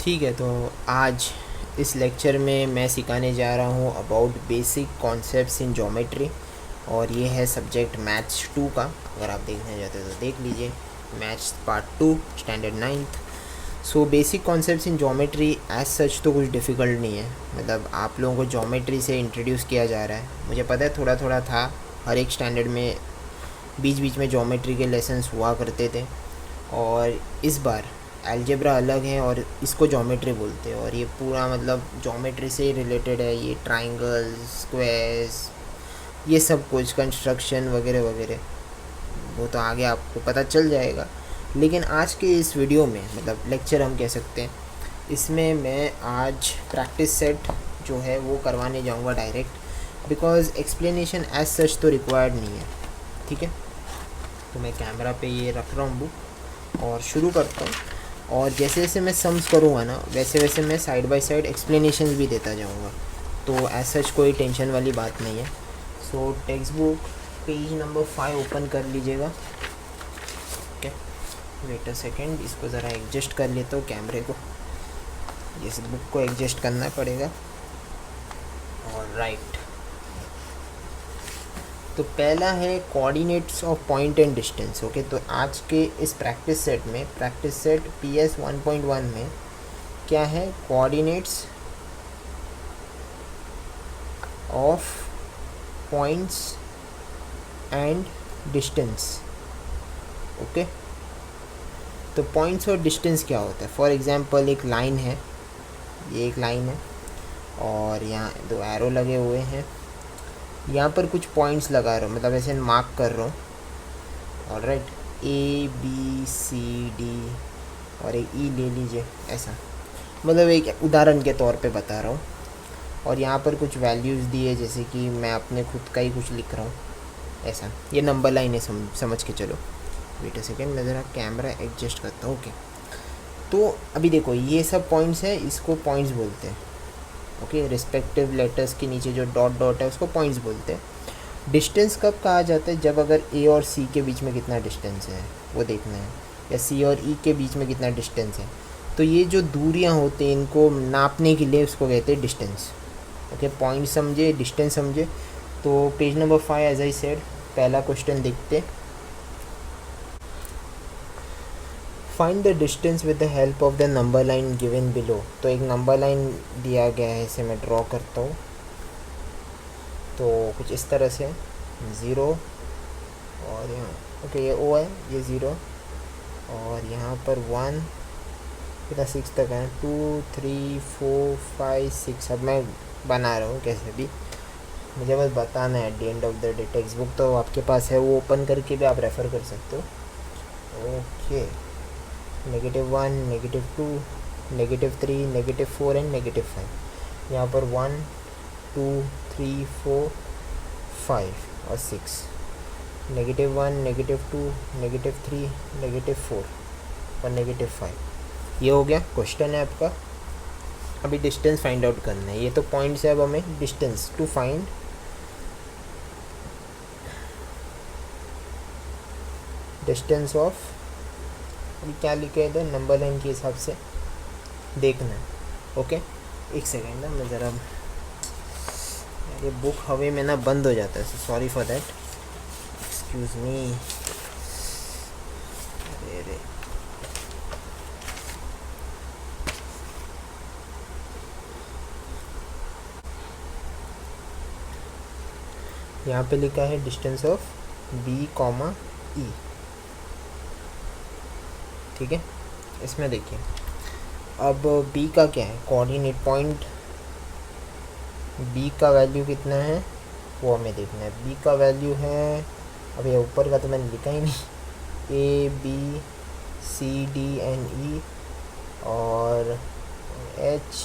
ठीक है, तो आज इस लेक्चर में मैं सिखाने जा रहा हूँ about basic concepts in geometry. और ये है सब्जेक्ट मैथ्स 2 का। अगर आप देखने जाते हो तो देख लीजिए, maths part 2 standard 9th। So basic concepts in geometry as such तो कुछ डिफ़िकल्ट नहीं है, मतलब आप लोगों को ज्योमेट्री से इंट्रोड्यूस किया जा रहा है। मुझे पता है थोड़ा थोड़ा था, हर एक स्टैंडर्ड में बीच बीच में ज्योमेट्री के लेसन्स हुआ करते थे। और इस बार अलजेब्रा अलग है और इसको ज्योमेट्री बोलते हैं, और ये पूरा मतलब ज्योमेट्री से रिलेटेड है। ये ट्राइंगल्स, स्क्वायर्स, ये सब कुछ कंस्ट्रक्शन वगैरह वगैरह, वो तो आगे आपको पता चल जाएगा। लेकिन आज के इस वीडियो में, मतलब लेक्चर हम कह सकते हैं, इसमें मैं आज प्रैक्टिस सेट जो है वो करवाने जाऊंगा direct, because explanation as such तो रिक्वायर्ड नहीं है। ठीक है, तो मैं कैमरा पे ये रख रहा हूँ बुक और शुरू करता हूँ। और जैसे जैसे मैं सम्स करूँगा ना, वैसे वैसे मैं साइड बाय साइड एक्सप्लेनेशन भी देता जाऊँगा, तो एज सच कोई टेंशन वाली बात नहीं है। सो text book page number 5 open कर लीजिएगा। ओके, वेट अ सेकेंड, इसको ज़रा एडजस्ट कर लेता हूँ कैमरे को, इस बुक को एडजस्ट करना पड़ेगा। और राइट, तो पहला है coordinates of point and distance. Okay, तो आज के इस प्रैक्टिस सेट में, प्रैक्टिस सेट PS 1.1 में क्या है, coordinates of points and distance. Okay, तो पॉइंट्स और डिस्टेंस क्या होता है। फॉर एग्जांपल एक लाइन है, ये एक लाइन है और यहाँ दो एरो लगे हुए हैं। यहाँ पर कुछ पॉइंट्स लगा रहा हूँ, मतलब ऐसे मार्क कर रहा हूँ। ऑलराइट, ABCD और एक E ले लीजिए, ऐसा मतलब एक उदाहरण के तौर पे बता रहा हूँ। और यहाँ पर कुछ वैल्यूज़ दिए, जैसे कि मैं अपने खुद का ही कुछ लिख रहा हूँ, ऐसा। ये नंबर लाइन है, समझ के चलो। वेट अ सेकेंड, मैं ज़रा कैमरा एडजस्ट करता हूँ। ओके, तो अभी देखो ये सब पॉइंट्स है, इसको पॉइंट्स बोलते हैं। ओके, रिस्पेक्टिव लेटर्स के नीचे जो डॉट डॉट है उसको पॉइंट्स बोलते हैं। डिस्टेंस कब कहा जाता है, जब अगर A और C के बीच में कितना डिस्टेंस है वो देखना है, या C और E के बीच में कितना डिस्टेंस है। तो ये जो दूरियां होती हैं, इनको नापने के लिए उसको कहते हैं डिस्टेंस। ओके, पॉइंट समझे, डिस्टेंस समझे। तो page number 5 as I said, पहला क्वेश्चन देखते। Find the distance with the help of the number line given below. तो एक नंबर लाइन दिया गया है, इसे मैं ड्रॉ करता हूँ। तो कुछ इस तरह से 0 और यहाँ, ओके ये O है, ये 0 और यहाँ पर 1, कितना 6 तक है, 2 3 4 5 6। अब मैं बना रहा हूँ कैसे भी, मुझे बस बताना है। At the end of the day text book तो आपके पास है, वो ओपन करके भी आप रेफ़र कर सकते हो। Okay, -1, -2, -3, -4 and -5। यहाँ पर 1 2 3 4 5 और 6, -1 -2 -3 -4 और -5। ये हो गया क्वेश्चन है आपका। अभी डिस्टेंस फाइंड आउट करना है। ये तो पॉइंट्स है, अब हमें distance to find distance of, अभी क्या लिखे इधर नंबर लाइन के हिसाब से देखना है। ओके, एक सेकेंड ना, मैं ज़रा, ये बुक हवे में ना बंद हो जाता है, so sorry for that, excuse me. अरे यहाँ पे लिखा है डिस्टेंस ऑफ B, E। ठीक है, इसमें देखिए, अब B का क्या है, कोऑर्डिनेट पॉइंट B का वैल्यू कितना है वो हमें देखना है। B का वैल्यू है, अब ये ऊपर का तो मैंने लिखा ही नहीं, ABCD एंड E और H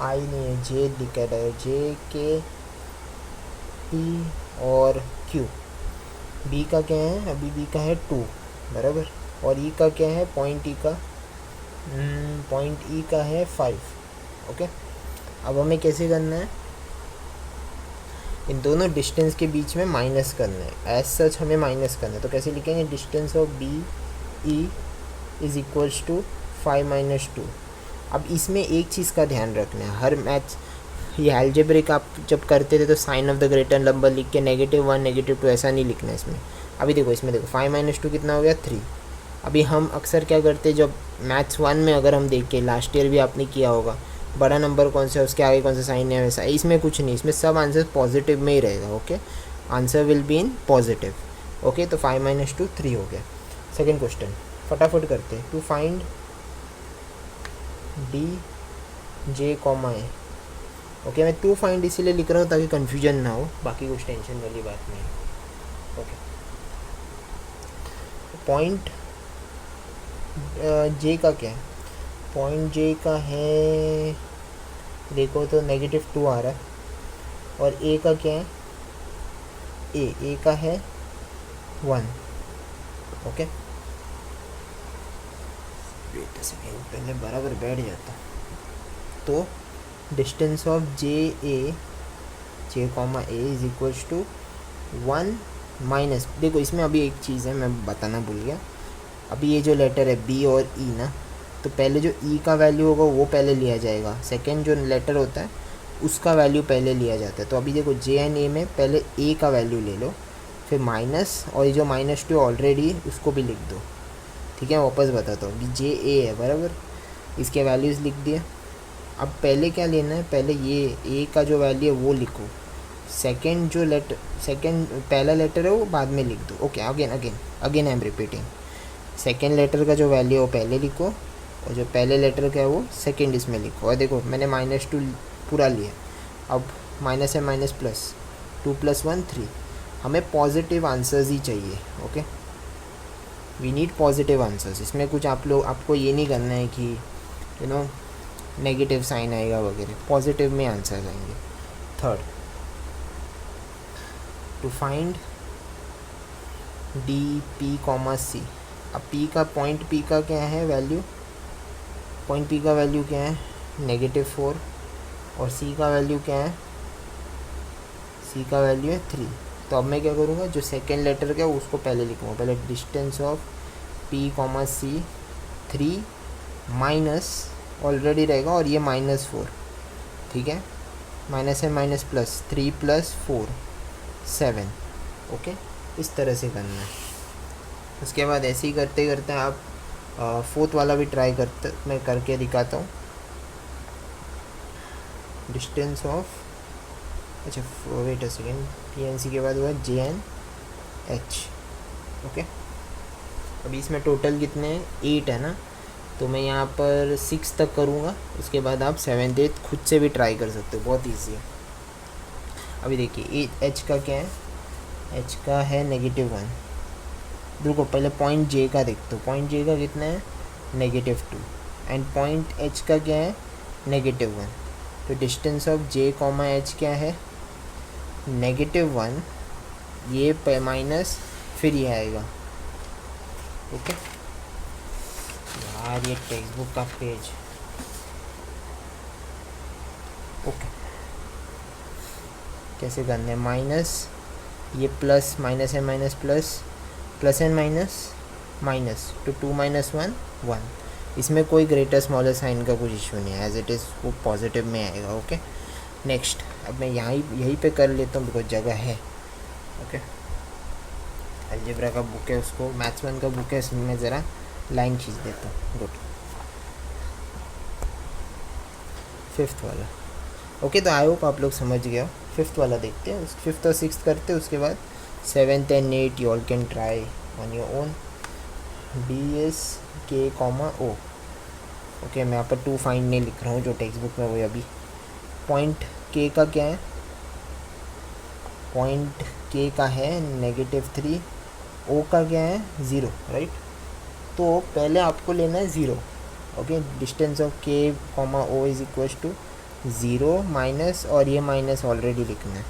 I नहीं है, J लिखा है, JK P और Q। B का क्या है, अभी B का है 2 बराबर, और E का क्या है, पॉइंट E का है 5। ओके, अब हमें कैसे करना है, इन दोनों डिस्टेंस के बीच में माइनस करना है। एज सच हमें माइनस करना है, तो कैसे लिखेंगे, distance of BE is equals to 5 - 2। अब इसमें एक चीज़ का ध्यान रखना है, हर मैच ये अलजेब्रिक आप जब करते थे तो sign of the greater number लिख के -1 -2 ऐसा नहीं लिखना है इसमें। अभी देखो इसमें देखो 5 - 2 कितना हो गया 3। अभी हम अक्सर क्या करते हैं, जब मैथ्स 1 में अगर हम देख के, लास्ट ईयर भी आपने किया होगा, बड़ा नंबर कौन सा है उसके आगे कौन सा साइन है, वैसा इसमें कुछ नहीं, इसमें सब आंसर पॉजिटिव में ही रहेगा। Okay, answer will be in positive. Okay, तो 5 - 2 3 हो गया। सेकेंड क्वेश्चन फटाफट करते हैं। To find D J comma A. Okay, मैं टू फाइंड इसीलिए लिख रहा हूँ ताकि कन्फ्यूजन ना हो, बाकी कुछ टेंशन वाली बात नहीं। ओके, पॉइंट जे का क्या है? पॉइंट जे का है, देखो तो -2 आ रहा है, और ए का क्या है? ए का है 1। ओके, वेट अ सेकेंड, पहले बराबर बैठ जाता। तो distance of J comma A is equals to 1 minus, देखो इसमें अभी एक चीज़ है मैं बताना भूल गया। अभी ये जो लेटर है बी और ई ना, तो पहले जो ई का वैल्यू होगा वो पहले लिया जाएगा, सेकेंड जो लेटर होता है उसका वैल्यू पहले लिया जाता है। तो अभी देखो जे एंड ए में पहले ए का वैल्यू ले लो, फिर माइनस, और ये जो -2 ऑलरेडी उसको भी लिख दो। ठीक है, वापस बताता हूँ कि जे ए है बराबर, इसके वैल्यूज़ लिख दिए। अब पहले क्या लेना है, पहले ये ए का जो वैल्यू है वो लिखो, सेकेंड जो लेटर, सेकेंड पहला लेटर है वो बाद में लिख दो। Okay, again I am repeating, second letter का जो वैल्यू है वो पहले लिखो, और जो पहले लेटर का है वो सेकेंड इसमें लिखो। और देखो मैंने -2 पूरा लिया, अब माइनस है माइनस प्लस, 2 + 1 3। हमें पॉजिटिव आंसर्स ही चाहिए। Okay, we need positive answers. इसमें कुछ आपको ये नहीं करना है कि नेगेटिव साइन आएगा वगैरह, पॉजिटिव में आंसर्स आएंगे। Third, to find D P comma C. अब पी का क्या है वैल्यू, पॉइंट पी का वैल्यू क्या है -4, और सी का वैल्यू क्या है, सी का वैल्यू है 3। तो अब मैं क्या करूँगा, जो सेकेंड लेटर का है उसको पहले लिखूँगा, पहले distance of P comma C 3 minus already रहेगा, और ये -4। ठीक है, माइनस है माइनस प्लस, 3 + 4 7। ओके, इस तरह से करना है। उसके बाद ऐसे ही करते करते आप फोर्थ वाला भी ट्राई करते, मैं करके दिखाता हूँ। डिस्टेंस ऑफ, अच्छा वेट अ सेकेंड, PNC के बाद हुआ JNH। ओके, अभी इसमें टोटल कितने हैं, 8 है ना, तो मैं यहाँ पर 6 तक करूँगा, उसके बाद आप 7th 8th खुद से भी ट्राई कर सकते हो, बहुत ईजी है। अभी देखिए H का क्या है, H का है -1। देखो पहले पॉइंट J का देखते हो, पॉइंट J का कितना है -2, एंड पॉइंट H का क्या है -1। तो distance of J comma H क्या है -1, ये माइनस फिर ये आएगा। ओके यार, ये टेक्स्ट बुक का पेज। ओके, कैसे करना है, माइनस, ये प्लस, माइनस है minus plus, plus and minus, तो 2 - 1 1। इसमें कोई ग्रेटर स्मॉलर साइन का कुछ इशू नहीं है, एज इट इज़ वो पॉजिटिव में आएगा। ओके, नेक्स्ट, अब मैं यहीं पे कर लेता हूँ बिकॉज जगह है। ओके, अलजेब्रा का बुक है, उसको मैथ्स 1 का बुक है, इसमें मैं ज़रा लाइन खींच देता हूँ। गुड, 5th वाला। ओके, तो आई होप आप लोग समझ गए हो। 5th वाला देखते हैं, 5th और 6th करते हैं, उसके बाद 7th and 8th you all can try on your own। DSK, O। Okay, मैं यहाँ पर 2 फाइंड नहीं लिख रहा हूँ, जो टेक्स्ट बुक में वो अभी। पॉइंट K का क्या है, पॉइंट K का है -3, O का क्या है 0, राइट। तो पहले आपको लेना है 0। Okay, distance of K, O is equal to 0 minus, और ये माइनस ऑलरेडी लिखना है,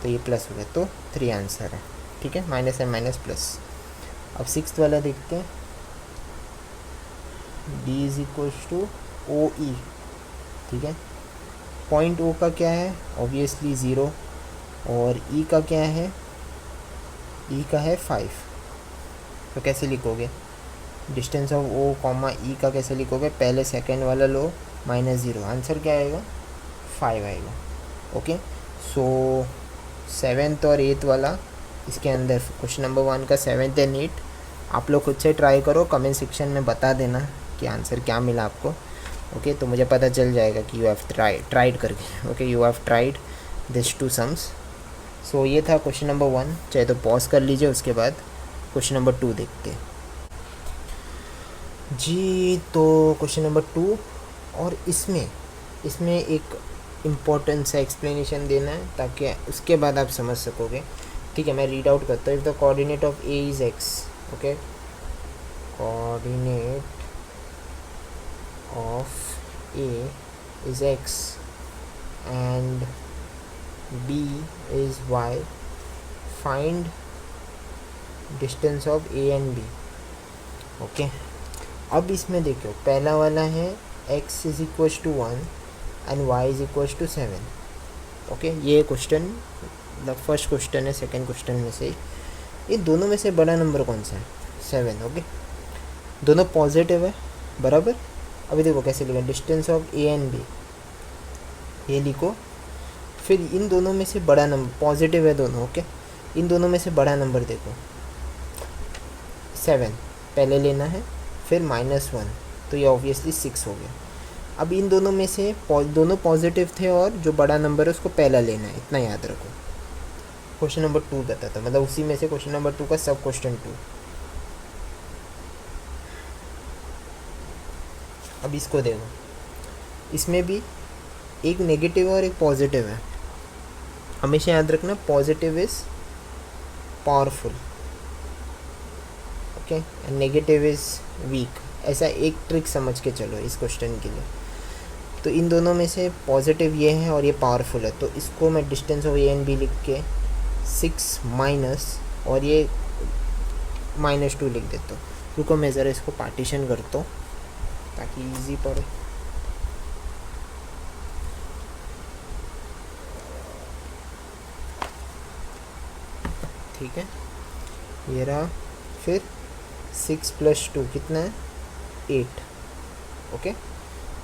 तो ये प्लस हो गया, तो 3 आंसर है। ठीक है, माइनस है माइनस प्लस। अब 6th वाला देखते हैं, D is equal to OE। ठीक है, पॉइंट O का क्या है ऑब्वियसली 0, और E का क्या है, E का है 5। तो कैसे लिखोगे, distance of O comma E का कैसे लिखोगे, पहले सेकेंड वाला लो -0, आंसर क्या आएगा 5 आएगा। ओके, सो 7th और 8th वाला इसके अंदर क्वेश्चन नंबर 1 का 7th एंड 8 आप लोग खुद से ट्राई करो, कमेंट सेक्शन में बता देना कि आंसर क्या मिला आपको। ओके, तो मुझे पता चल जाएगा कि यू हैव ट्राइड करके। Okay, you have tried this 2 sums. So ये था क्वेश्चन नंबर 1, चाहे तो पॉज कर लीजिए, उसके बाद क्वेश्चन नंबर 2 देखते हैं जी। तो क्वेश्चन नंबर 2, और इसमें एक इम्पोर्टेंट सा एक्सप्लेनेशन देना है ताकि उसके बाद आप समझ सकोगे। ठीक है, मैं रीड आउट करता हूँ। If the coordinate of A is x, okay, coordinate of A is x and B is y, find distance of A and B. Okay, अब इसमें देखो पहला वाला है x is equal to 1 and y is equal to 7। Okay, ये question the first question है second question में से। ये दोनों में से बड़ा नंबर कौन सा है, 7। ओके, दोनों पॉजिटिव है, बराबर। अभी देखो कैसे लिखा, distance of A and B, ये लिखो। फिर इन दोनों में से बड़ा नंबर, पॉजिटिव है दोनों। ओके, इन दोनों में से बड़ा नंबर देखो 7 पहले लेना है, फिर -1, तो ये ऑब्वियसली 6 हो गया। अब इन दोनों में से दोनों पॉजिटिव थे और जो बड़ा नंबर है उसको पहला लेना है, इतना याद रखो। क्वेश्चन नंबर 2 बताता, मतलब उसी में से क्वेश्चन नंबर 2 का सब क्वेश्चन 2। अब इसको देखो, इसमें भी एक नेगेटिव और एक पॉजिटिव है। हमेशा याद रखना, positive is powerful, okay, and negative is week. ऐसा एक ट्रिक समझ के चलो इस क्वेश्चन के लिए। तो इन दोनों में से पॉजिटिव ये है और ये पावरफुल है, तो इसको मैं distance of A and B लिख के 6 माइनस और ये -2 लिख देता हूँ। रुको मैं ज़रा इसको पार्टीशन करता हूँ ताकि इजी पड़े। ठीक है, ये रहा। फिर 6 + 2 कितना है, 8। ओके,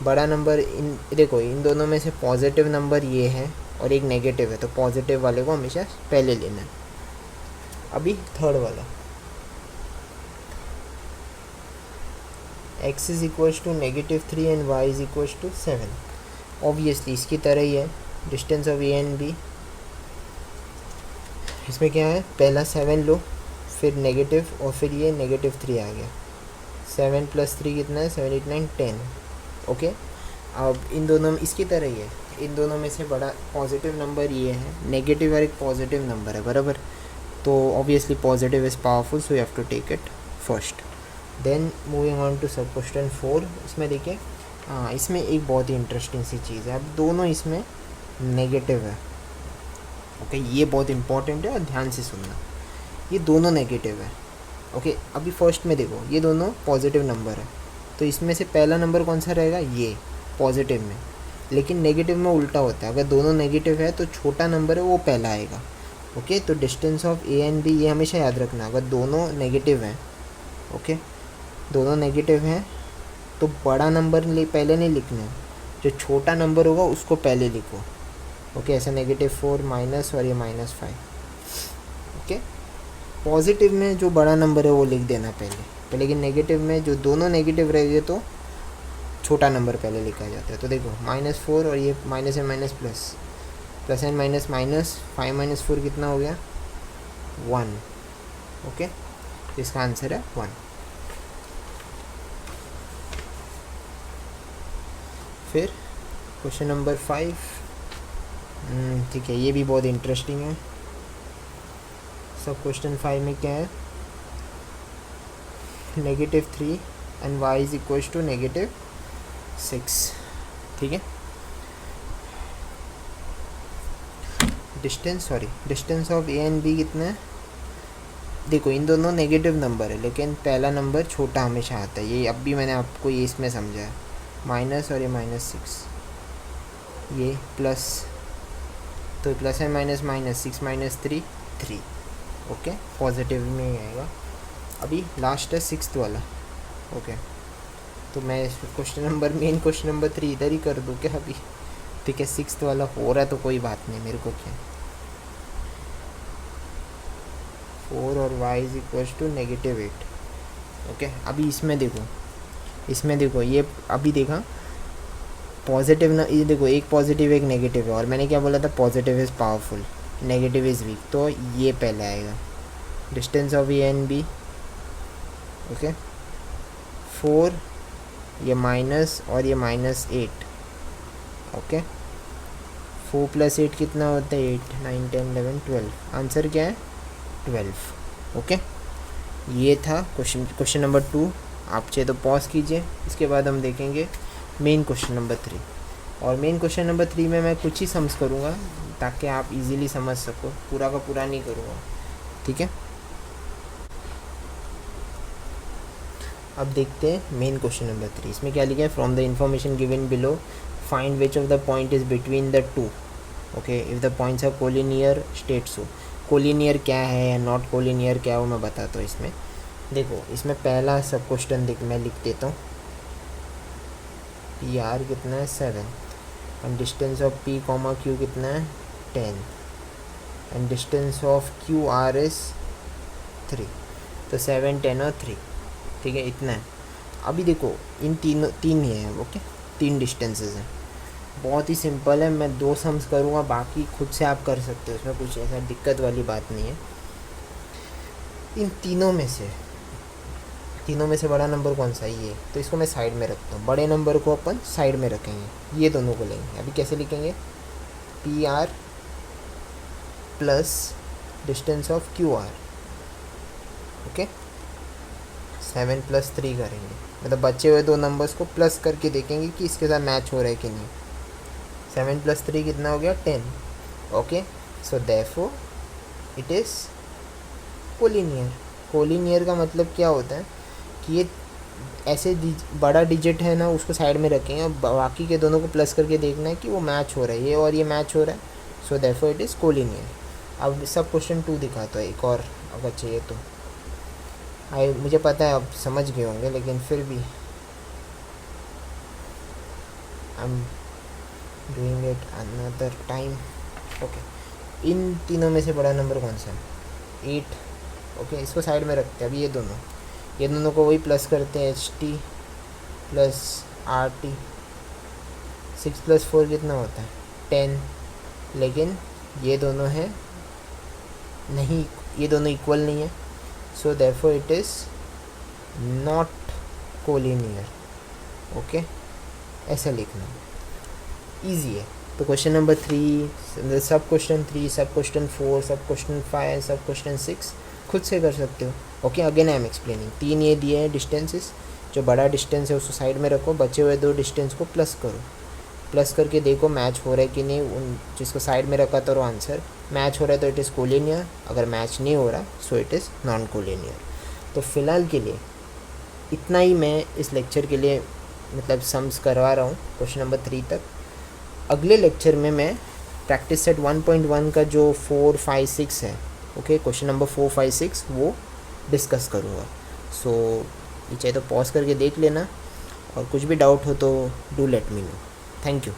बड़ा नंबर इन देखो, इन दोनों में से पॉजिटिव नंबर ये है और एक नेगेटिव है, तो पॉजिटिव वाले को हमेशा पहले लेना है। अभी थर्ड वाला, x is equal to -3 and y is equal to 7। Obviously इसकी तरह ही है, distance of A and B. इसमें क्या है, पहला 7 लो, फिर नेगेटिव और फिर ये -3 आ गया। 7 + 3 कितना है, 7 8 9 10। ओके, अब इन दोनों में इसकी तरह ही है, इन दोनों में से बड़ा पॉजिटिव नंबर ये है, नेगेटिव और एक पॉजिटिव नंबर है, बराबर। तो obviously positive is powerful, so you have to take it first. Then moving on to sub question 4। इसमें देखिए, हाँ, इसमें एक बहुत ही इंटरेस्टिंग सी चीज़ है। अब दोनों इसमें नेगेटिव है। ओके, ये बहुत इंपॉर्टेंट है और ध्यान से सुनना, ये दोनों नेगेटिव है। ओके, अभी फर्स्ट में देखो, ये दोनों पॉजिटिव नंबर है, तो इसमें से पहला नंबर कौन सा रहेगा, ये पॉजिटिव में। लेकिन नेगेटिव में उल्टा होता है, अगर दोनों नेगेटिव है तो छोटा नंबर है वो पहला आएगा। ओके, तो distance of A and B, ये हमेशा याद रखना, अगर दोनों नेगेटिव हैं, ओके, दोनों नेगेटिव हैं तो बड़ा नंबर पहले नहीं लिखना है, जो छोटा नंबर होगा उसको पहले लिखो। ओके, ऐसा -4 माइनस और ये -5। ओके, पॉजिटिव में जो बड़ा नंबर है वो लिख देना पहले, लेकिन नेगेटिव में जो दोनों नेगेटिव रहेंगे तो छोटा नंबर पहले लिखा जाता है। तो देखो -4 और ये माइनस है minus plus and minus minus, 5 - 4 कितना हो गया, 1। ओके, इसका आंसर है 1। फिर क्वेश्चन नंबर 5, ठीक है, ये भी बहुत इंटरेस्टिंग है। सब क्वेश्चन 5 में क्या है, -3 and y is equal to -6। ठीक है, distance of A and B कितना है, देखो इन दोनों नेगेटिव नंबर है लेकिन पहला नंबर छोटा हमेशा आता है। ये अब भी मैंने आपको ये इसमें समझा है, माइनस और ये -6, ये प्लस, तो प्लस है माइनस माइनस, 6 - 3 3। ओके, पॉजिटिव में ही आएगा। अभी लास्ट है 6th वाला, ओके, तो मैं मेन क्वेश्चन नंबर 3 इधर ही कर दूँ क्या अभी? ठीक है, 6th वाला हो रहा है तो कोई बात नहीं, मेरे को क्या। 4 और y is equals to -8। Okay, अभी इसमें देखो ये अभी देखा पॉजिटिव ना, ये देखो एक पॉजिटिव एक नेगेटिव है, और मैंने क्या बोला था, positive is powerful, negative is weak, तो ये पहले आएगा, distance of A and B. Okay, 4, ये माइनस और ये -8। ओके, 4 + 8 कितना होता है, 8, 9, 10, 11, 12। आंसर क्या है, 12। ओके, ये था क्वेश्चन नंबर 2। आप चाहे तो पॉज कीजिए, इसके बाद हम देखेंगे मेन क्वेश्चन नंबर 3। और मेन क्वेश्चन नंबर 3 में मैं कुछ ही सम्स करूँगा ताकि आप इजीली समझ सको, पूरा का पूरा नहीं करूँगा, ठीक है। अब देखते हैं मेन क्वेश्चन नंबर 3। इसमें क्या लिखा है, from the information given below find which of the point is between the two. Okay, if the points are collinear state so. Collinear क्या है, नॉट कोलिनियर क्या है, वो मैं बताता हूँ। इसमें देखो, इसमें पहला सब क्वेश्चन मैं लिख देता हूँ। पी आर कितना है, 7, and distance of P comma Q कितना है, 10, and distance of Q R is 3। तो 7, 10 और 3, ठीक है, इतना है। अभी देखो इन तीन ही हैं, ओके, 3 डिस्टेंसेस हैं, बहुत ही सिंपल है। मैं 2 सम्स करूँगा, बाकी खुद से आप कर सकते हो, इसमें कुछ ऐसा दिक्कत वाली बात नहीं है। इन तीनों में से बड़ा नंबर कौन सा है, ये, तो इसको मैं साइड में रखता हूँ। बड़े नंबर को अपन साइड में रखेंगे, ये दोनों को लेंगे। अभी कैसे लिखेंगे, P R plus distance of Q R. Okay, 7 + 3 करेंगे, मतलब बचे हुए 2 नंबर्स को प्लस करके देखेंगे कि इसके साथ मैच हो रहा है कि नहीं। 7 + 3 कितना हो गया, 10। Okay, so therefore it is collinear. Collinear का मतलब क्या होता है कि ये ऐसे बड़ा डिजिट है ना, उसको साइड में रखेंगे और बाकी के दोनों को प्लस करके देखना है कि वो मैच हो रहा है, ये और ये मैच हो रहा है, so therefore it is collinear. अब सब क्वेश्चन 2 दिखाता है, एक और अगर चाहिए तो। मुझे पता है आप समझ गए होंगे, लेकिन फिर भी I am doing it another time. Okay, इन तीनों में से बड़ा नंबर कौन सा है, 8। ओके, इसको साइड में रखते हैं। अभी ये दोनों को वही प्लस करते हैं, HT प्लस RT। 6 + 4 कितना होता है, 10, लेकिन ये दोनों हैं नहीं, ये दोनों इक्वल नहीं है, so therefore it is not collinear. Okay, ऐसा लिखना, इजी है। तो क्वेश्चन नंबर 3, सब क्वेश्चन 3, सब क्वेश्चन 4, सब क्वेश्चन 5, सब क्वेश्चन 6 खुद से कर सकते हो। Okay, again I am explaining. 3 ये दिए हैं डिस्टेंसेस, जो बड़ा डिस्टेंस है उसको साइड में रखो, बचे हुए 2 डिस्टेंस को प्लस करो, प्लस करके देखो मैच हो रहा है कि नहीं। उन जिसको साइड में रखा तो आंसर मैच हो रहा है तो इट इज़ कोलिनियर, अगर मैच नहीं हो रहा so it is non collinear. तो फ़िलहाल के लिए इतना ही मैं इस लेक्चर के लिए मतलब सम्स करवा रहा हूँ, क्वेश्चन नंबर 3 तक। अगले लेक्चर में मैं प्रैक्टिस सेट 1.1 का जो 4, 5, 6 है, ओके, क्वेश्चन नंबर 4, 5, 6 वो डिस्कस करूँगा। सो ये चाहे तो पॉज करके देख लेना, और कुछ भी डाउट हो तो do let me know. Thank you.